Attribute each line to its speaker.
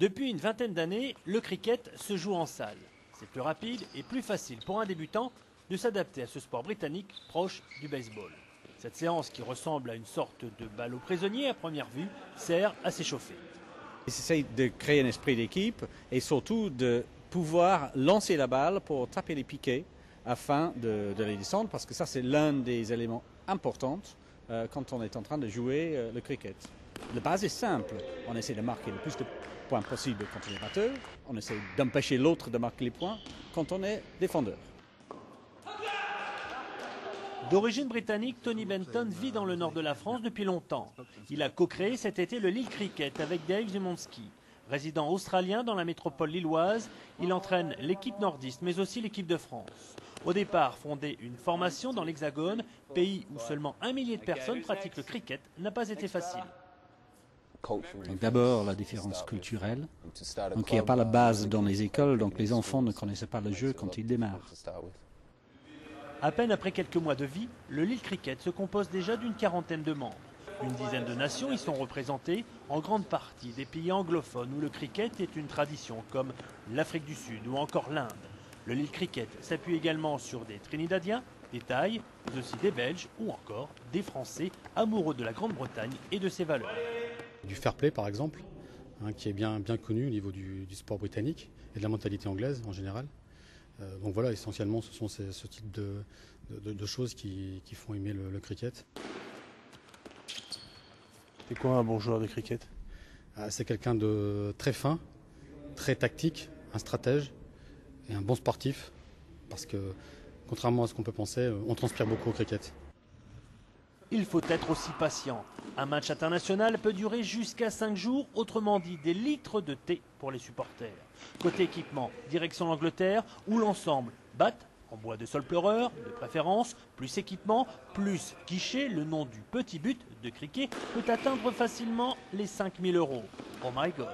Speaker 1: Depuis une vingtaine d'années, le cricket se joue en salle. C'est plus rapide et plus facile pour un débutant de s'adapter à ce sport britannique proche du baseball. Cette séance, qui ressemble à une sorte de ballot prisonnier à première vue, sert à s'échauffer.
Speaker 2: Ils essayent de créer un esprit d'équipe et surtout de pouvoir lancer la balle pour taper les piquets afin de les descendre, parce que ça c'est l'un des éléments importants quand on est en train de jouer le cricket. La base est simple, on essaie de marquer le plus de points possible quand on est batteur, on essaie d'empêcher l'autre de marquer les points quand on est défendeur.
Speaker 1: D'origine britannique, Tony Benton vit dans le nord de la France depuis longtemps. Il a co-créé cet été le Lille Cricket avec Dave Zimonski. Résident australien dans la métropole lilloise, il entraîne l'équipe nordiste mais aussi l'équipe de France. Au départ, fonder une formation dans l'Hexagone, pays où seulement 1 millier de personnes pratiquent le cricket, n'a pas été facile.
Speaker 3: D'abord, la différence culturelle. Donc il n'y a pas la base dans les écoles, donc les enfants ne connaissaient pas le jeu quand ils démarrent.
Speaker 1: À peine après quelques mois de vie, le Lille Cricket se compose déjà d'une quarantaine de membres. Une dizaine de nations y sont représentées, en grande partie des pays anglophones où le cricket est une tradition, comme l'Afrique du Sud ou encore l'Inde. Le Lille Cricket s'appuie également sur des Trinidadiens, des Thaïs, mais aussi des Belges ou encore des Français amoureux de la Grande-Bretagne et de ses valeurs.
Speaker 4: Du fair play par exemple, qui est bien connu au niveau du sport britannique et de la mentalité anglaise en général. Donc voilà, essentiellement ce sont ce type de choses qui font aimer le cricket.
Speaker 5: C'est quoi un bon joueur de cricket?
Speaker 4: C'est quelqu'un de très fin, très tactique, un stratège et un bon sportif, parce que contrairement à ce qu'on peut penser, on transpire beaucoup au cricket.
Speaker 1: Il faut être aussi patient. Un match international peut durer jusqu'à 5 jours, autrement dit des litres de thé pour les supporters. Côté équipement, direction l'Angleterre, où l'ensemble batte en bois de sol pleureur, de préférence, plus équipement, plus guichet, le nom du petit but de cricket peut atteindre facilement les 5 000 €. Oh my God!